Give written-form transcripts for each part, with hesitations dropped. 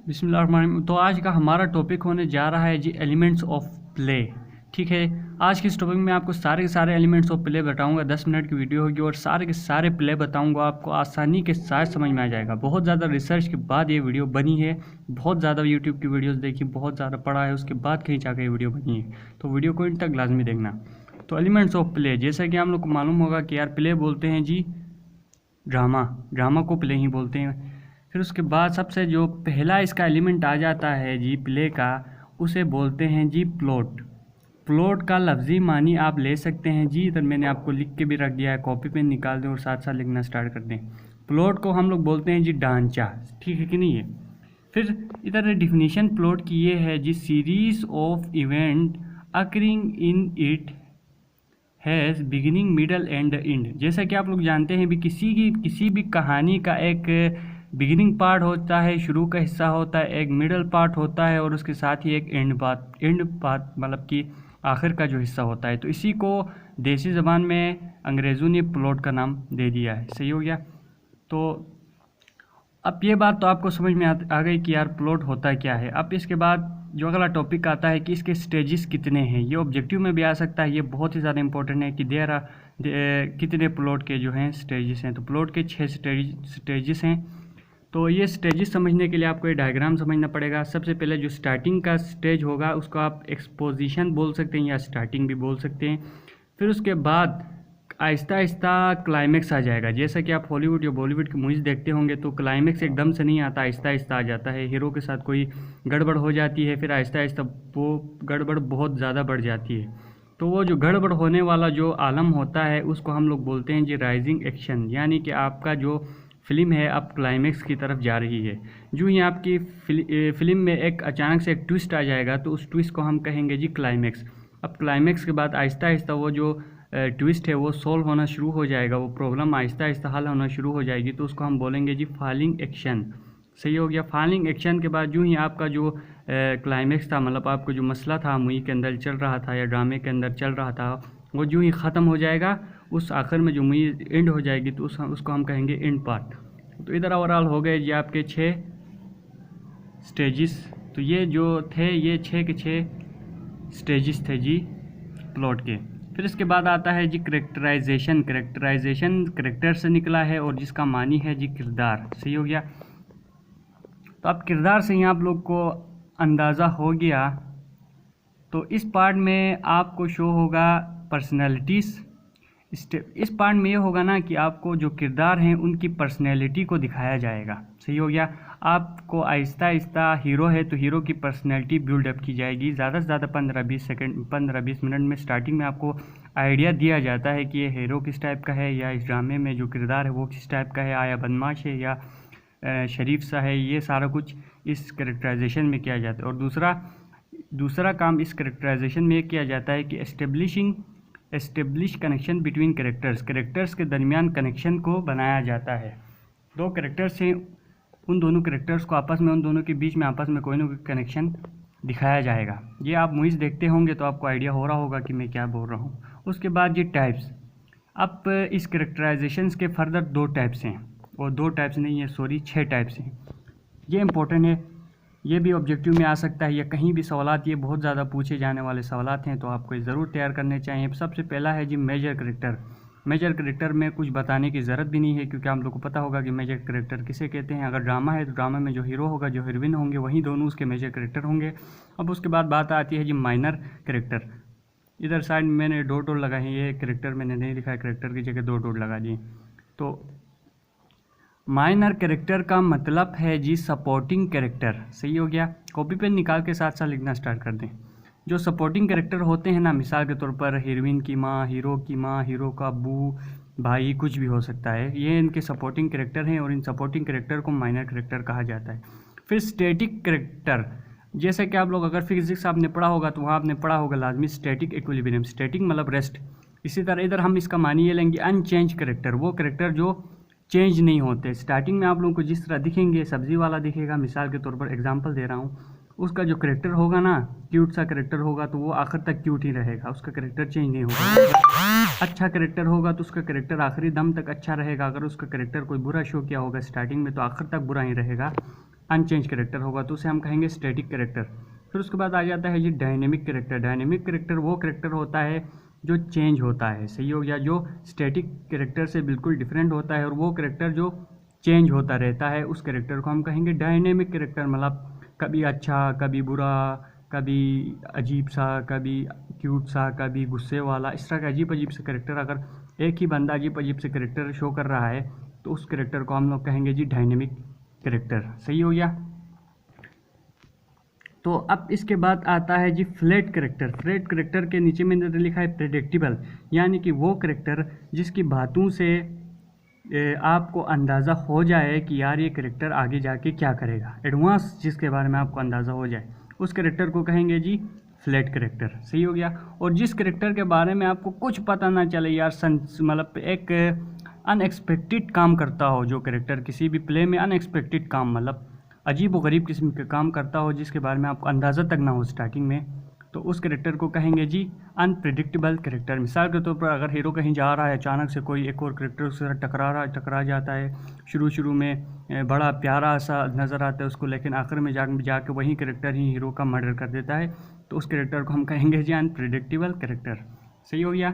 बिस्मिल्लाहिर्रहमानिर्रहीम। तो आज का हमारा टॉपिक होने जा रहा है जी एलिमेंट्स ऑफ प्ले। ठीक है, आज के इस टॉपिक में आपको सारे के सारे एलिमेंट्स ऑफ प्ले बताऊंगा। 10 मिनट की वीडियो होगी और सारे के सारे प्ले बताऊंगा, आपको आसानी के साथ समझ में आ जाएगा। बहुत ज़्यादा रिसर्च के बाद ये वीडियो बनी है, बहुत ज़्यादा यूट्यूब की वीडियोज़ देखी, बहुत ज़्यादा पढ़ा है, उसके बाद कहीं जाकर ये वीडियो बनी है। तो वीडियो को इन तक लाजमी देखना। तो एलिमेंट्स ऑफ प्ले, जैसा कि हम लोग को मालूम होगा कि यार प्ले बोलते हैं जी ड्रामा को प्ले ही बोलते हैं। फिर उसके बाद सबसे जो पहला इसका एलिमेंट आ जाता है जी प्ले का, उसे बोलते हैं जी प्लॉट। प्लॉट का लफ्ज़ी मानी आप ले सकते हैं जी, इधर मैंने आपको लिख के भी रख दिया है, कॉपी पेन निकाल दें और साथ साथ लिखना स्टार्ट कर दें। प्लॉट को हम लोग बोलते हैं जी ढांचा, ठीक है कि नहीं है। फिर इधर डिफिनीशन प्लॉट की ये है जी, series of event occurring in it has beginning middle and end. जैसा कि आप लोग जानते हैं भी किसी भी कहानी का एक बिगिनिंग पार्ट होता है, शुरू का हिस्सा होता है, एक मिडल पार्ट होता है और उसके साथ ही एक एंड पार्ट मतलब कि आखिर का जो हिस्सा होता है। तो इसी को देसी ज़बान में अंग्रेज़ों ने प्लॉट का नाम दे दिया है। सही हो गया। तो अब ये बात तो आपको समझ में आ गई कि यार प्लॉट होता क्या है। अब इसके बाद जो अगला टॉपिक आता है कि इसके स्टेजेस कितने हैं। ये ऑब्जेक्टिव में भी आ सकता है, ये बहुत ही ज़्यादा इंपॉर्टेंट है कि कितने प्लॉट के जो हैं स्टेजेस हैं। तो प्लॉट के 6 स्टेजेस हैं। तो ये स्टेजेस समझने के लिए आपको ये डायग्राम समझना पड़ेगा। सबसे पहले जो स्टार्टिंग का स्टेज होगा उसको आप एक्सपोजिशन बोल सकते हैं या स्टार्टिंग भी बोल सकते हैं। फिर उसके बाद आहिस्ता आहिस्ता क्लाइमेक्स आ जाएगा। जैसा कि आप हॉलीवुड या बॉलीवुड की मूवीज़ देखते होंगे तो क्लाइमेक्स एकदम से नहीं आता, आहिस्ता आहिस्ता आ जाता है। हीरो के साथ कोई गड़बड़ हो जाती है, फिर आहिस्ता आहिस्ता वो गड़बड़ बहुत ज़्यादा बढ़ जाती है। तो वो जो गड़बड़ होने वाला जो आलम होता है उसको हम लोग बोलते हैं जी राइजिंग एक्शन, यानी कि आपका जो फिल्म है अब क्लाइमेक्स की तरफ जा रही है। जो ही आपकी फिल्म में एक अचानक से एक ट्विस्ट आ जाएगा तो उस ट्विस्ट को हम कहेंगे जी क्लाइमेक्स। अब क्लाइमेक्स के बाद आहिस्ता आहिस्ता वो जो ट्विस्ट है वो सॉल्व होना शुरू हो जाएगा, वो प्रॉब्लम आहिस्ता आहिस्ता हल होना शुरू हो जाएगी, तो उसको हम बोलेंगे जी फॉलिंग एक्शन। सही हो गया। फॉलिंग एक्शन के बाद जो ही आपका जो क्लाइमेक्स था, मतलब आपको जो मसला था मूवी के अंदर चल रहा था या ड्रामे के अंदर चल रहा था, वो जो ही ख़त्म हो जाएगा, उस आखिर में जो मूवी एंड हो जाएगी तो उसको हम कहेंगे एंड पार्ट। तो इधर ओवरऑल हो गए जी आपके 6 स्टेजेस। तो ये जो थे ये 6 के 6 स्टेजेस थे जी प्लॉट के। फिर इसके बाद आता है जी करेक्टराइजेशन। करेक्टराइजेशन करेक्टर से निकला है और जिसका मानी है जी किरदार। सही हो गया। तो अब किरदार से ही आप लोग को अंदाज़ा हो गया। तो इस पार्ट में आपको शो होगा पर्सनैलिटीज़। इस पार्ट में ये होगा ना कि आपको जो किरदार हैं उनकी पर्सनैलिटी को दिखाया जाएगा। सही हो गया। आपको आहिस्ता आहिस्ता हीरो है तो हीरो की पर्सनैलिटी बिल्डअप की जाएगी। ज़्यादा से ज़्यादा 15-20 मिनट में स्टार्टिंग में आपको आइडिया दिया जाता है कि ये हीरो किस टाइप का है या इस ड्रामे में जो किरदार है वो किस टाइप का है, आया बदमाश है या शरीफ सा है। ये सारा कुछ इस करेक्टराइजेशन में किया जाता है। और दूसरा काम इस करेक्टराइजेशन में किया जाता है कि एस्टेब्लिश कनेक्शन बिटवीन कैरेक्टर्स के दरमियान कनेक्शन को बनाया जाता है। दो कैरेक्टर्स हैं, उन दोनों कैरेक्टर्स को उन दोनों के बीच में आपस में कोई ना कोई कनेक्शन दिखाया जाएगा। ये आप मूवीज़ देखते होंगे तो आपको आइडिया हो रहा होगा कि मैं क्या बोल रहा हूँ। उसके बाद ये टाइप्स। अब इस करेक्टराइजेशंस के फर्दर 2 टाइप्स हैं, और 2 टाइप्स नहीं है, सॉरी 6 टाइप्स हैं। ये इंपॉर्टेंट है, ये भी ऑब्जेक्टिव में आ सकता है या कहीं भी सवालात, ये बहुत ज़्यादा पूछे जाने वाले सवालात हैं, तो आपको ज़रूर तैयार करने चाहिए। सबसे पहला है जी मेजर कैरेक्टर। मेजर कैरेक्टर में कुछ बताने की ज़रूरत भी नहीं है, क्योंकि आप लोग को पता होगा कि मेजर कैरेक्टर किसे कहते हैं। अगर ड्रामा है तो ड्रामा में जो हीरो होगा, जो हीरोइन होंगे, वही दोनों उसके मेजर कैरेक्टर होंगे। अब उसके बाद बात आती है जी माइनर कैरेक्टर। इधर साइड में मैंने डॉट लगाए हैं, ये कैरेक्टर मैंने नहीं लिखा है, कैरेक्टर की जगह 2 डॉट लगा दिए। तो माइनर कैरेक्टर का मतलब है जी सपोर्टिंग कैरेक्टर। सही हो गया। कॉपी पेन निकाल के साथ साथ लिखना स्टार्ट कर दें। जो सपोर्टिंग कैरेक्टर होते हैं ना, मिसाल के तौर पर हीरोइन की माँ, हीरो का अब्बू, भाई, कुछ भी हो सकता है, ये इनके सपोर्टिंग कैरेक्टर हैं और इन सपोर्टिंग कैरेक्टर को माइनर कैरेक्टर कहा जाता है। फिर स्टैटिक कैरेक्टर, जैसे कि आप लोग अगर फिजिक्स आपने पढ़ा होगा तो वहाँ आपने पढ़ा होगा लाजमी स्टैटिक इक्विलिब्रियम। स्टैटिक मतलब रेस्ट। इसी तरह इधर हम इसका मानी ये लेंगे अनचेंज कैरेक्टर, वो कैरेक्टर जो चेंज नहीं होते। स्टार्टिंग में आप लोगों को जिस तरह दिखेंगे, सब्जी वाला दिखेगा, मिसाल के तौर पर एग्जांपल दे रहा हूँ, उसका जो कैरेक्टर होगा ना, क्यूट सा कैरेक्टर होगा तो वो आखिर तक क्यूट ही रहेगा, उसका कैरेक्टर चेंज नहीं होगा। अच्छा कैरेक्टर होगा तो उसका कैरेक्टर आखिरी दम तक अच्छा रहेगा। अगर उसका कैरेक्टर कोई बुरा शो किया होगा स्टार्टिंग में तो आखिर तक बुरा ही रहेगा। अनचेंज कैरेक्टर होगा तो उसे हम कहेंगे स्टैटिक कैरेक्टर। फिर उसके बाद आ जाता है जी डायनेमिक कैरेक्टर। डायनेमिक कैरेक्टर वो कैरेक्टर होता है जो चेंज होता है, सही हो गया, जो स्टैटिक कैरेक्टर से बिल्कुल डिफरेंट होता है और वो कैरेक्टर जो चेंज होता रहता है उस कैरेक्टर को हम कहेंगे डायनेमिक कैरेक्टर। मतलब कभी अच्छा, कभी बुरा, कभी अजीब सा, कभी क्यूट सा, कभी गुस्से वाला, इस तरह का अजीब अजीब से कैरेक्टर अगर एक ही बंदा अजीब अजीब से कैरेक्टर शो कर रहा है तो उस कैरेक्टर को हम लोग कहेंगे जी डायनेमिक कैरेक्टर, सही हो गया। तो अब इसके बाद आता है जी फ्लैट कैरेक्टर। फ्लैट कैरेक्टर के नीचे में लिखा है प्रेडिक्टेबल, यानी कि वो कैरेक्टर जिसकी बातों से आपको अंदाज़ा हो जाए कि यार ये कैरेक्टर आगे जाके क्या करेगा, एडवांस जिसके बारे में आपको अंदाज़ा हो जाए उस कैरेक्टर को कहेंगे जी फ्लैट कैरेक्टर, सही हो गया। और जिस कैरेक्टर के बारे में आपको कुछ पता ना चले यार, मतलब एक अनएक्सपेक्टेड काम करता हो, जो कैरेक्टर किसी भी प्ले में अनएक्सपेक्टेड काम, मतलब अजीब व गरीब किस्म के काम करता हो जिसके बारे में आपको अंदाज़ा तक ना हो स्टार्टिंग में, तो उस कैरेक्टर को कहेंगे जी अनप्रिडिक्टेबल कैरेक्टर। मिसाल के तौर पर अगर हीरो कहीं जा रहा है, अचानक से कोई एक और कैरेक्टर उससे टकरा जाता है, शुरू में बड़ा प्यारा सा नज़र आता है उसको, लेकिन आखिर में जाके वही कैरेक्टर ही हीरो का मर्डर कर देता है, तो उस कैरेक्टर को हम कहेंगे जी अनप्रिडिक्टेबल कैरेक्टर, सही हो गया।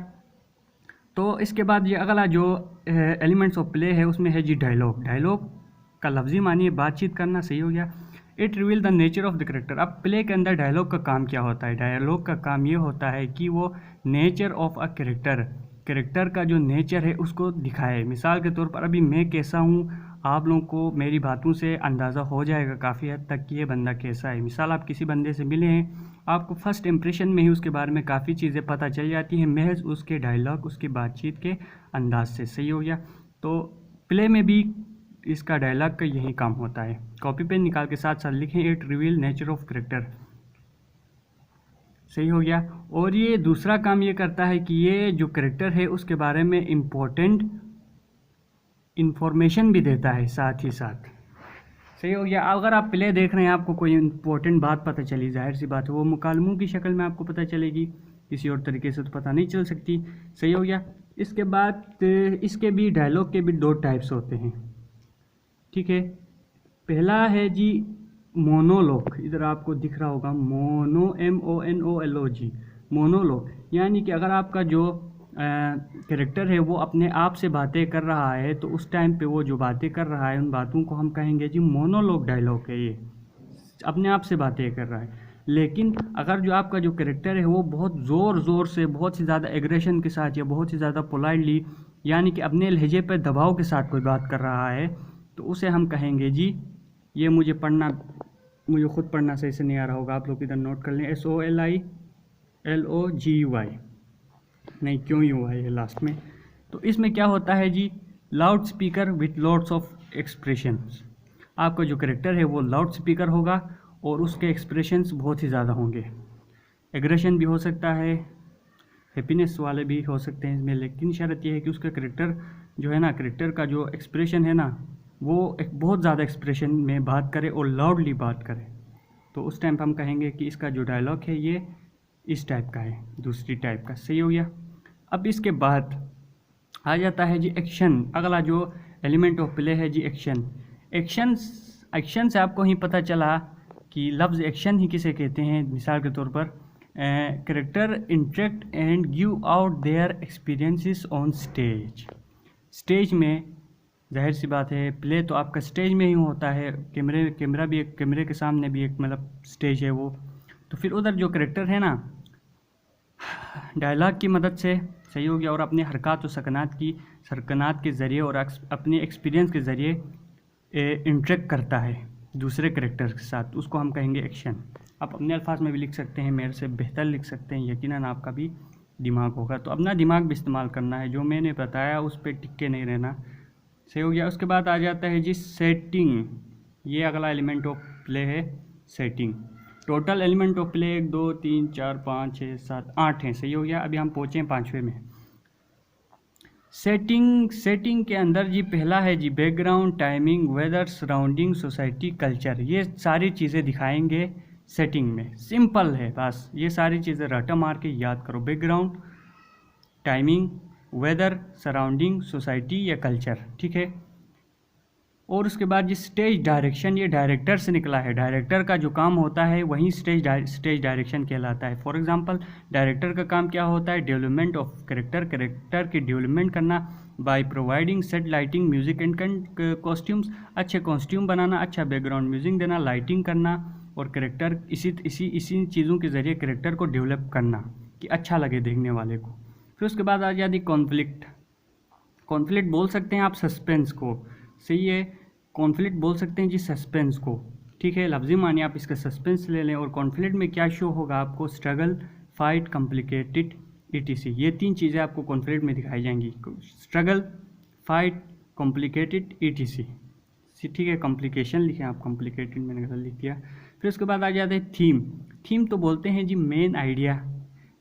तो इसके बाद ये अगला जो एलिमेंट्स ऑफ प्ले है उसमें है जी डायलॉग। डायलॉग का लफ्ज़ी मानिए बातचीत करना, सही हो गया। It reveal the nature of the character. अब प्ले के अंदर डायलॉग का काम क्या होता है? डायलॉग का काम ये होता है कि वो नेचर ऑफ अ कैरेक्टर का जो नेचर है उसको दिखाए। मिसाल के तौर पर अभी मैं कैसा हूँ, आप लोगों को मेरी बातों से अंदाज़ा हो जाएगा काफ़ी हद तक कि ये बंदा कैसा है। मिसाल आप किसी बंदे से मिले हैं, आपको फर्स्ट इंप्रेशन में ही उसके बारे में काफ़ी चीज़ें पता चल जाती हैं महज उसके डायलॉग, उसकी बातचीत के अंदाज से, सही हो गया। तो प्ले में भी इसका डायलॉग का यही काम होता है। कॉपी पेन निकाल के साथ साथ लिखें it reveal nature of character, सही हो गया। और ये दूसरा काम ये करता है कि ये जो कैरेक्टर है उसके बारे में इम्पोर्टेंट इंफॉर्मेशन भी देता है साथ ही साथ, सही हो गया। अगर आप प्ले देख रहे हैं, आपको कोई इंपॉर्टेंट बात पता चली, जाहिर सी बात है वो मुकालमों की शक्ल में आपको पता चलेगी, किसी और तरीके से तो पता नहीं चल सकती, सही हो गया। इसके बाद इसके भी डायलॉग के भी दो टाइप्स होते हैं, ठीक है। पहला है जी मोनोलॉग, इधर आपको दिख रहा होगा MONOLOG, मोनोलॉग, यानी कि अगर आपका जो कैरेक्टर है वो अपने आप से बातें कर रहा है तो उस टाइम पे वो जो बातें कर रहा है उन बातों को हम कहेंगे जी मोनोलॉग डायलॉग है, ये अपने आप से बातें कर रहा है। लेकिन अगर जो आपका जो कैरेक्टर है वो बहुत ज़ोर से, बहुत ही ज़्यादा एग्रेशन के साथ या बहुत ही ज़्यादा पोलाइटली, यानी कि अपने लहजे पर दबाव के साथ कोई बात कर रहा है, तो उसे हम कहेंगे जी, ये मुझे खुद पढ़ना सही से नहीं आ रहा होगा, आप लोग इधर नोट कर लें, SOLILOGUY, नहीं क्यों UI है लास्ट में। तो इसमें क्या होता है जी, loud speaker with lots of expressions. आपका जो कैरेक्टर है वो लाउड स्पीकर होगा और उसके एक्सप्रेशंस बहुत ही ज़्यादा होंगे। एग्रेशन भी हो सकता है, हैप्पीनेस वाले भी हो सकते हैं इसमें, लेकिन शर्त यह है कि उसका कैरेक्टर जो है ना, कैरेक्टर का जो एक्सप्रेशन है ना, वो एक बहुत ज़्यादा एक्सप्रेशन में बात करे और लाउडली बात करे, तो उस टाइम पर हम कहेंगे कि इसका जो डायलॉग है ये इस टाइप का है, दूसरी टाइप का, सही हो गया। अब इसके बाद आ जाता है जी एक्शन। अगला जो एलिमेंट ऑफ प्ले है जी एक्शन। एक्शन से आपको ही पता चला कि लफ्ज़ एक्शन ही किसे कहते हैं। मिसाल के तौर पर character interact and give out their experiences on stage में, जाहिर सी बात है प्ले तो आपका स्टेज में ही होता है, कैमरे के सामने भी एक मतलब स्टेज है वो, तो फिर उधर जो कैरेक्टर है ना, डायलॉग की मदद से, सही हो गया, और अपने हरकत और सरकनात के ज़रिए और अपने एक्सपीरियंस के ज़रिए इंटरेक्ट करता है दूसरे कैरेक्टर के साथ, उसको हम कहेंगे एक्शन। आप अपने अल्फाज में भी लिख सकते हैं, मेरे से बेहतर लिख सकते हैं, यकीनन आपका भी दिमाग होगा, तो अपना दिमाग भी इस्तेमाल करना है, जो मैंने बताया उस पर टिक नहीं रहना, सही हो गया। उसके बाद आ जाता है जी सेटिंग। ये अगला एलिमेंट ऑफ प्ले है, setting. Total element of play 1 2 3 4 5 6 7 8 हैं, सही हो गया। अभी हम पहुँचे 5वें में। सेटिंग के अंदर जी पहला है जी background, timing, weather, surrounding, society, culture. ये सारी चीज़ें दिखाएंगे सेटिंग में। सिंपल है, बस ये सारी चीज़ें रटा मार के याद करो। Background, timing, weather, surrounding, society या कल्चर, ठीक है। और उसके बाद जी स्टेज डायरेक्शन, ये डायरेक्टर से निकला है। डायरेक्टर का जो काम होता है वही स्टेज डायरेक्शन कहलाता है। फॉर एग्जांपल डायरेक्टर का काम क्या होता है, डेवलपमेंट ऑफ कैरेक्टर की डेवलपमेंट करना by providing set lighting music and costumes, अच्छे कॉस्ट्यूम बनाना, अच्छा बैकग्राउंड म्यूजिक देना, लाइटिंग करना और कैरेक्टर इसी चीज़ों के ज़रिए कैरेक्टर को डेवलप करना कि अच्छा लगे देखने वाले को। फिर उसके बाद आ जाती कॉन्फ्लिक्ट बोल सकते हैं आप सस्पेंस को, सही है, कॉन्फ्लिक्ट बोल सकते हैं जी सस्पेंस को, ठीक है, लफ्ज़ी माने आप इसका सस्पेंस ले लें। और कॉन्फ्लिक्ट में क्या शो होगा आपको, स्ट्रगल, फाइट, कॉम्प्लिकेटेड, ETC, ये 3 चीज़ें आपको कॉन्फ्लिक्ट में दिखाई जाएंगी, स्ट्रगल, फाइट, कॉम्प्लिकेटेड, ETC, ठीक है, कॉम्प्लिकेशन लिखें आप, कॉम्प्लिकेटेड मैंने गलत लिख दिया। फिर उसके बाद आ जाता है थीम तो बोलते हैं जी मेन आइडिया,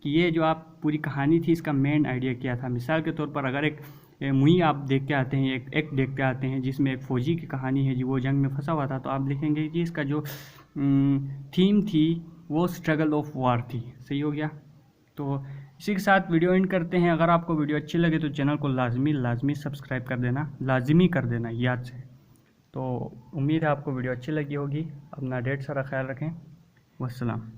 कि ये जो आप पूरी कहानी थी इसका मेन आइडिया क्या था। मिसाल के तौर पर अगर एक मूवी आप देख के आते हैं, एक एक्ट देख के आते हैं जिसमें एक फ़ौजी की कहानी है जी, वो जंग में फंसा हुआ था, तो आप लिखेंगे कि इसका जो थीम थी वो स्ट्रगल ऑफ वार थी। सही हो गया। तो इसी के साथ वीडियो एंड करते हैं। अगर आपको वीडियो अच्छी लगे तो चैनल को लाजमी सब्सक्राइब कर देना, लाजमी कर देना याद से। तो उम्मीद है आपको वीडियो अच्छी लगी होगी। अपना ढेर सारा ख्याल रखें। वस्सलाम।